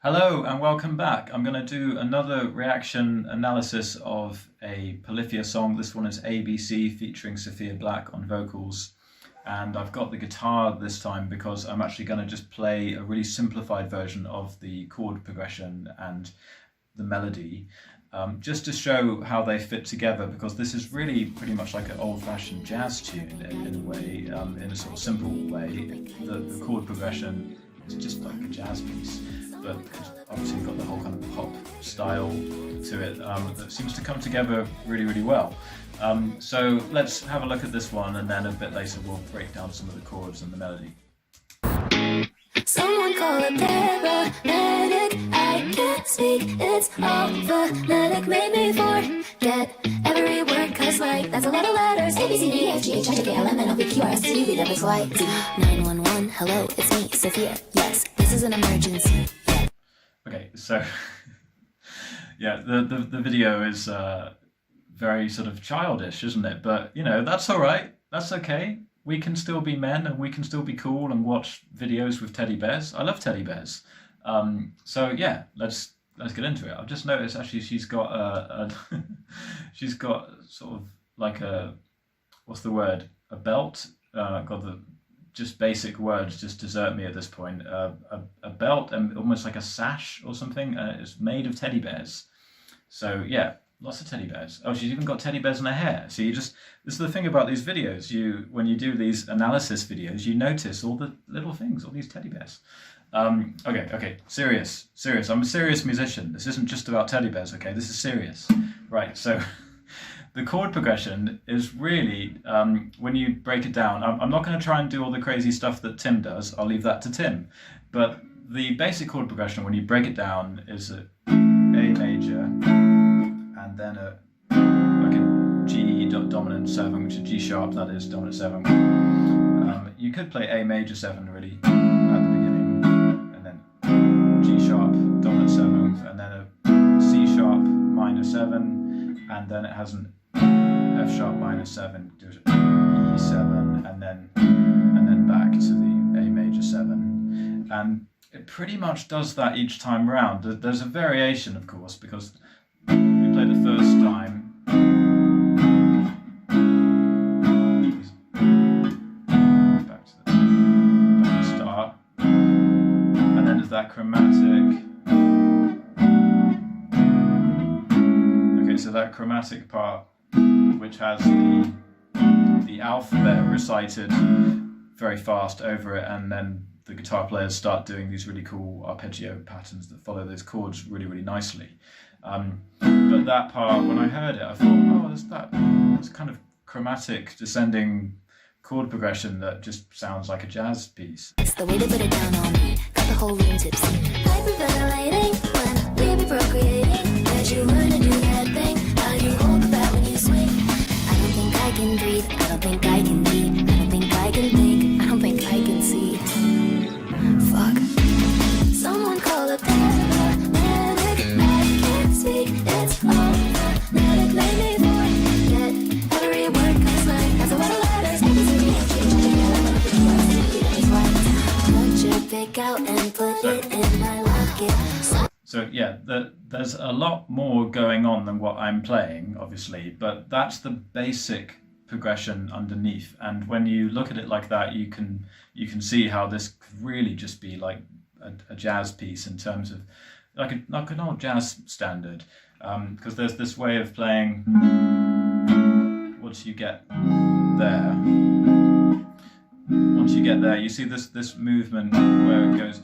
Hello and welcome back. I'm going to do another reaction analysis of a Polyphia song. This one is ABC featuring Sophia Black on vocals. And I've got the guitar this time because I'm actually going to just play a really simplified version of the chord progression and the melody, just to show how they fit together, because this is really pretty much like an old-fashioned jazz tune in a way, in a sort of simple way. The chord progression is just like a jazz piece, but obviously you've got the whole kind of pop style to it that seems to come together really, really well. So let's have a look at this one, and then a bit later we'll break down some of the chords and the melody. Someone call a paramedic. I can't speak, it's all phonetic. Made me forget every word, cause like that's a lot of letters. A, B, C, D, E, F, G, H, I, J, K, L, M, N, O, P, Q, R, S, T, U, V, W, X, Y, Z. 911, hello, it's me, Sophia. Yes, this is an emergency. Yeah. Okay, so yeah, the video is very sort of childish, isn't it? But you know, that's all right. That's okay. We can still be men, and we can still be cool and watch videos with teddy bears. I love teddy bears. So yeah, let's get into it. I've just noticed actually she's got she's got sort of like a, what's the word? A belt. Got the just basic words just desert me at this point. A belt and almost like a sash or something. It's made of teddy bears. So yeah. Lots of teddy bears. Oh, she's even got teddy bears in her hair. So this is the thing about these videos. When you do these analysis videos, you notice all the little things, all these teddy bears. Okay, serious. I'm a serious musician. This isn't just about teddy bears, okay? This is serious. Right, so the chord progression is really, when you break it down, I'm not going to try and do all the crazy stuff that Tim does. I'll leave that to Tim. But the basic chord progression, when you break it down, is a major, and then like a G dominant 7, which is G sharp, that is dominant 7. You could play A major 7 really at the beginning, and then G sharp dominant 7, and then a C sharp minor 7, and then it has an F sharp minor 7, E7, and then back to the A major 7. And it pretty much does that each time round. There's a variation, of course, because we play the first time, back to the start, and then there's that chromatic. Okay, so that chromatic part, which has the alphabet recited very fast over it, and then the guitar players start doing these really cool arpeggio patterns that follow those chords really, really nicely. But that part, when I heard it, I thought, oh, there's this kind of chromatic descending chord progression that just sounds like a jazz piece. It's the way to put it down on me. Got the whole room tipsy. Hyperventilating when we be procreating. Where'd you learn to do that thing? How you hold the bat when you swing? I don't think I can breathe. I don't think I can eat. I don't think I can think. I don't think I can see. Fuck. Someone call a paramedic. I can't speak. It's all phonetic. Made me forget every word, cause like that's a lot of letters. A, B, C, D, E, F, G, H, I, J, K, L, M, N, O, P, Q, R, S, T, U, V, W, X, Y. Put your pick out and put it in my locket. So yeah, there's a lot more going on than what I'm playing, obviously, but that's the basic progression underneath. And when you look at it like that, you can see how this could really just be like a jazz piece in terms of like an old jazz standard, because there's this way of playing. Once you get there, you see this movement where it goes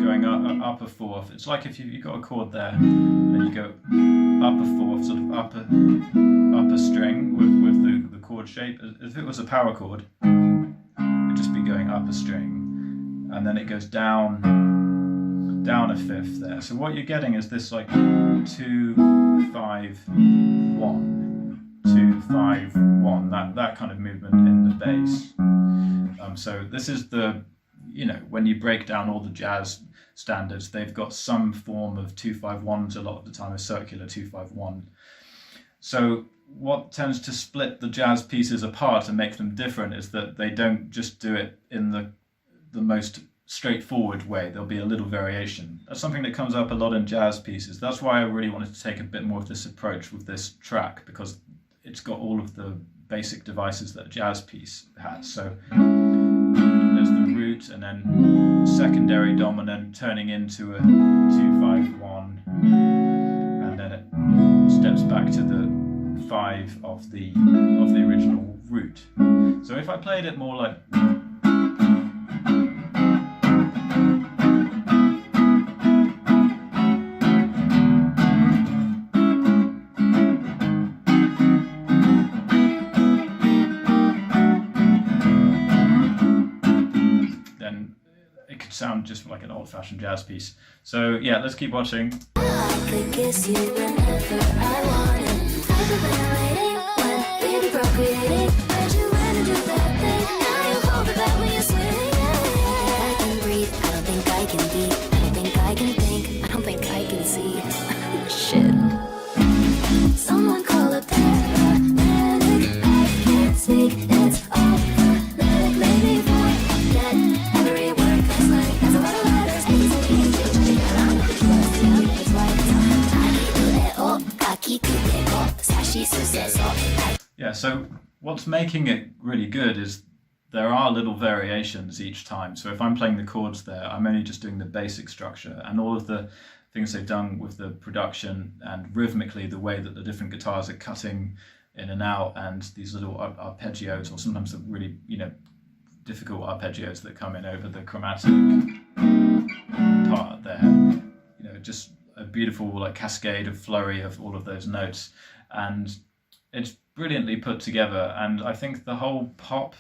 going up a fourth. It's like if you've got a chord there, then you go up a fourth, sort of upper string with the chord shape. If it was a power chord, it'd just be going up a string, and then it goes down a fifth there. So what you're getting is this like 2 5 1 2 5 1, that kind of movement in the bass. So this is when you break down all the jazz standards, they've got some form of 2-5-1s a lot of the time, a circular 2-5-1. So what tends to split the jazz pieces apart and make them different is that they don't just do it in the most straightforward way. There'll be a little variation. That's something that comes up a lot in jazz pieces. That's why I really wanted to take a bit more of this approach with this track, because it's got all of the basic devices that a jazz piece has. So there's the root, and then secondary dominant turning into a 2-5-1, and then it steps back to the 5 of the original root. So if I played it more like, sound just like an old-fashioned jazz piece. So yeah, let's keep watching. I could kiss you whenever I wanted. I've been waiting when baby procreating. Heard you wanna do that thing. Now you hold it back when you swing. I can breathe. I don't think I can be. I don't think I can think. I don't think I can see. Shit. Someone call a paramedic. I can't speak. It's all phonetic. Maybe forget every word. Yeah, so what's making it really good is there are little variations each time. So if I'm playing the chords there, I'm only just doing the basic structure, and all of the things they've done with the production and rhythmically the way that the different guitars are cutting in and out, and these little arpeggios, or sometimes the really, difficult arpeggios that come in over the chromatic part there. Just a beautiful like cascade of flurry of all of those notes, and it's brilliantly put together. And I think the whole pop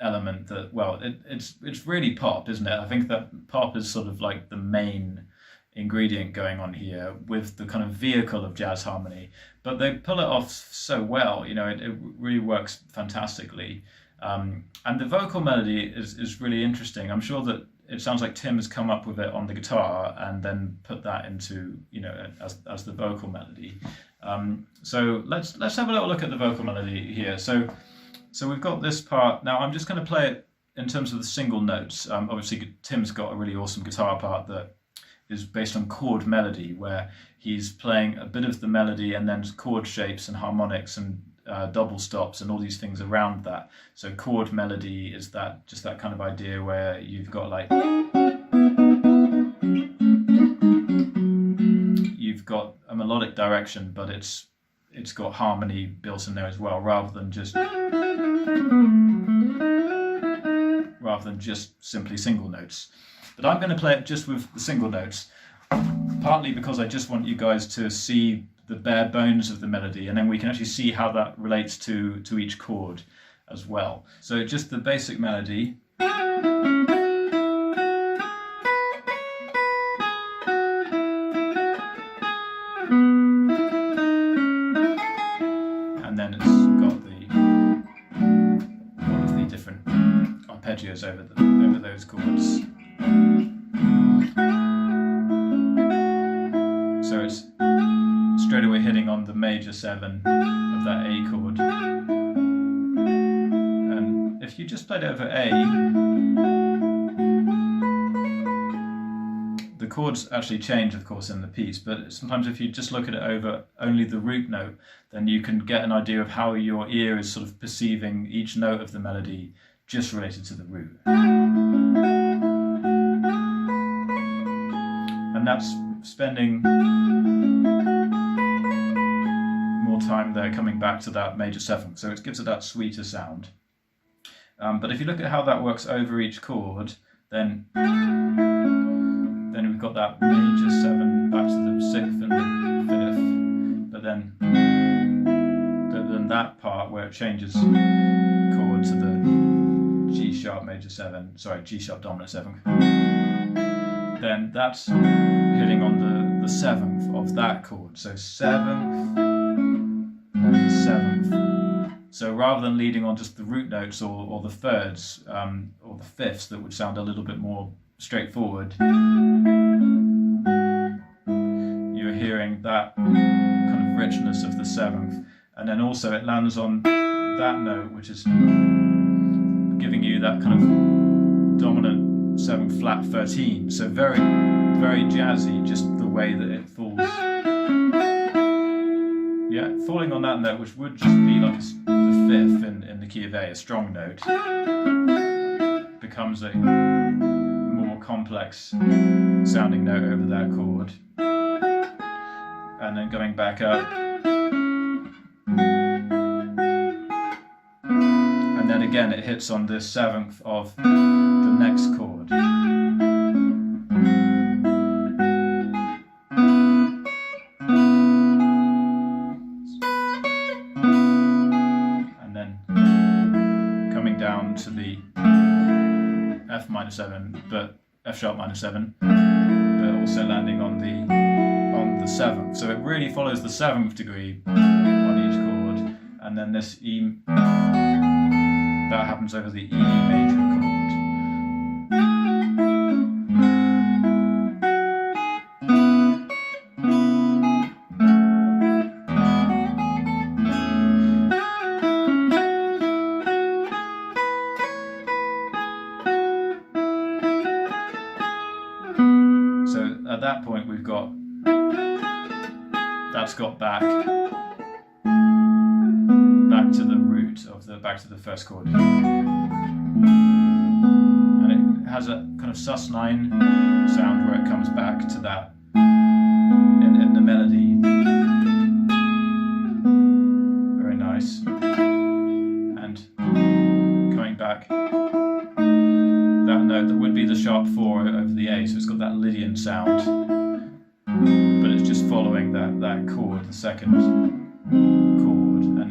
element that, well, it's really pop, isn't it? I think that pop is sort of like the main ingredient going on here with the kind of vehicle of jazz harmony, but they pull it off so well. It really works fantastically. And the vocal melody is really interesting. I'm sure that it sounds like Tim has come up with it on the guitar and then put that into, as the vocal melody. So let's have a little look at the vocal melody here. So we've got this part. Now I'm just going to play it in terms of the single notes. Obviously Tim's got a really awesome guitar part that is based on chord melody, where he's playing a bit of the melody and then chord shapes and harmonics and double stops and all these things around that. So chord melody is just that kind of idea where you've got like, you've got a melodic direction, but it's got harmony built in there as well, rather than just simply single notes. But I'm going to play it just with the single notes, partly because I just want you guys to see the bare bones of the melody, and then we can actually see how that relates to each chord as well. So just the basic melody. And then it's got all of the different arpeggios over those chords. So it's straight away hitting on the major 7 of that A chord. And if you just played it over A, the chords actually change, of course, in the piece, but sometimes if you just look at it over only the root note, then you can get an idea of how your ear is sort of perceiving each note of the melody just related to the root. And that's spending time there coming back to that major 7th, so it gives it that sweeter sound. But if you look at how that works over each chord, then we've got that major 7 back to the 6th and the 5th, but then that part where it changes chord to the G sharp major 7, sorry, G sharp dominant 7th, then that's hitting on the 7th of that chord, so 7th and the 7th. So rather than leading on just the root notes or the thirds or the fifths that would sound a little bit more straightforward, you're hearing that kind of richness of the 7th, and then also it lands on that note, which is giving you that kind of dominant 7th flat 13. So very, very jazzy, just the way that it falls. Yeah, falling on that note, which would just be like the 5th in the key of A, a strong note, becomes a more complex sounding note over that chord. And then going back up. And then again it hits on the 7th of the next chord. And then coming down to the F minor 7, but F sharp minor 7, but also landing on the 7th. So it really follows the 7th degree on each chord, and then this E, that happens over the E major chord. So at that point we've got, that's got back to the root of back to the first chord, and it has a kind of sus9 sound where it comes back to that in the melody. Very nice. And coming back, that note that would be the sharp 4 over the A, so it's got that Lydian sound, but it's just following that chord, the second chord, and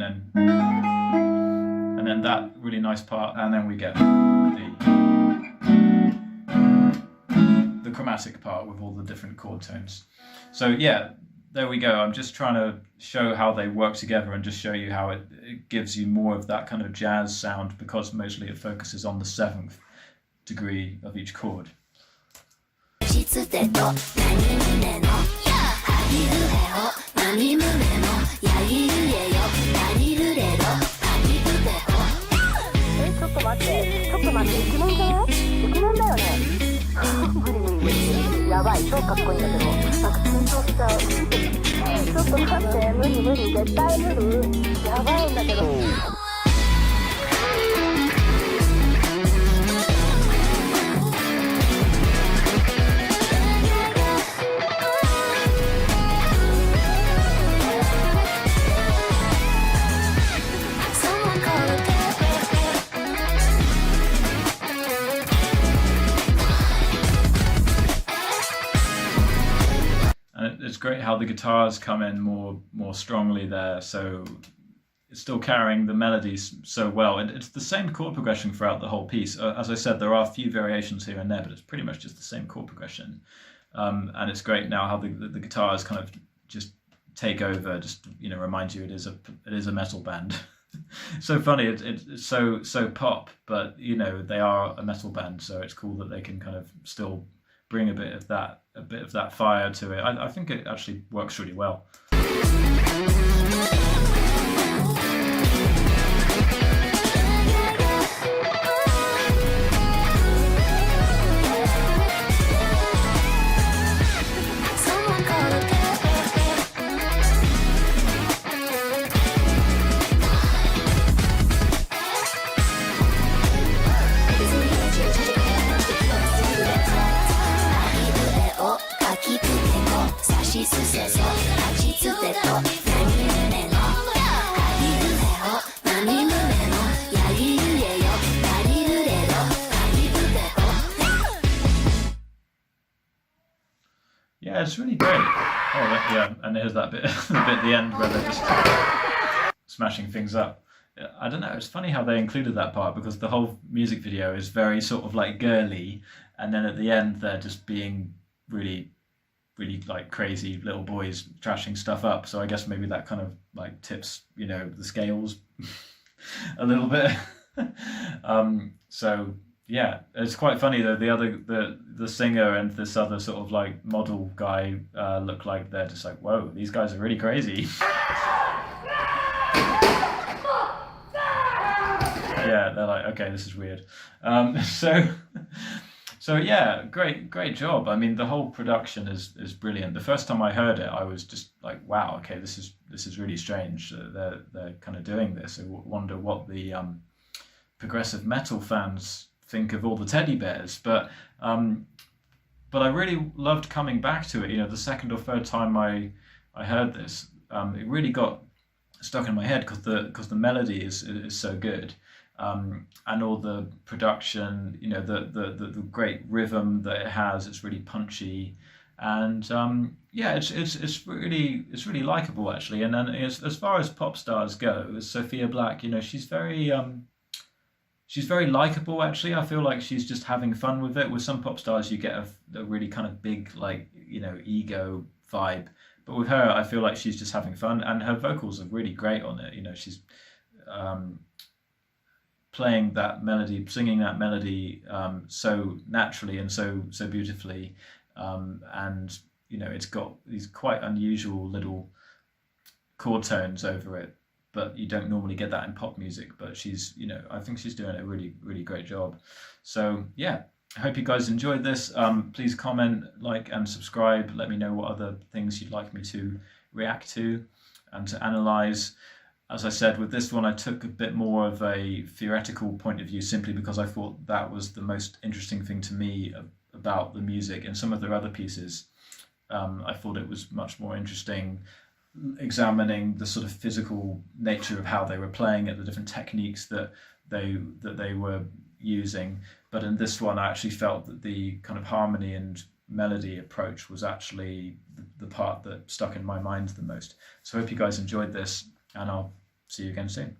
then that really nice part, and then we get the chromatic part with all the different chord tones. So yeah, there we go. I'm just trying to show how they work together and just show you how it gives you more of that kind of jazz sound, because mostly it focuses on the 7th degree of each chord. It's great how the guitars come in more strongly there, so it's still carrying the melodies so well. It's the same chord progression throughout the whole piece. As I said, there are a few variations here and there, but it's pretty much just the same chord progression. And it's great now how the guitars kind of just take over, just remind you it is a metal band. So funny, it's so pop, but they are a metal band, so it's cool that they can kind of still bring a bit of that fire to it. I think it actually works really well. Yeah, it's really great. Oh, yeah, and here's that bit, the bit at the end where they're just smashing things up. I don't know, it's funny how they included that part, because the whole music video is very sort of like girly, and then at the end they're just being really, really like crazy little boys trashing stuff up. So I guess maybe that kind of like tips, the scales a little bit. So yeah, it's quite funny though. The singer and this other sort of like model guy look like they're just like, whoa, these guys are really crazy. Yeah, they're like, okay, this is weird. So So yeah, great job. I mean, the whole production is brilliant. The first time I heard it, I was just like, wow, okay, this is really strange. They're kind of doing this. I wonder what the progressive metal fans think of all the teddy bears. But I really loved coming back to it. You know, the second or third time I heard this, it really got stuck in my head because the melody is so good, and all the production. You know, the great rhythm that it has. It's really punchy, and yeah, it's really likable actually. And then as far as pop stars go, as Sophia Black, you know, she's very likable actually. I feel like she's just having fun with it. With some pop stars, you get a really kind of big, like, you know, ego vibe. But with her, I feel like she's just having fun, and her vocals are really great on it. You know, she's um, playing that melody, singing that melody so naturally and so beautifully, and you know, it's got these quite unusual little chord tones over it, but you don't normally get that in pop music. But she's, you know, I think she's doing a really great job. So yeah, I hope you guys enjoyed this. Please comment, like, and subscribe. Let me know what other things you'd like me to react to and to analyze. As I said, with this one, I took a bit more of a theoretical point of view simply because I thought that was the most interesting thing to me about the music. And some of their other pieces, I thought it was much more interesting examining the sort of physical nature of how they were playing it, the different techniques that they were using. But in this one, I actually felt that the kind of harmony and melody approach was actually the part that stuck in my mind the most. So I hope you guys enjoyed this, and I'll see you again soon.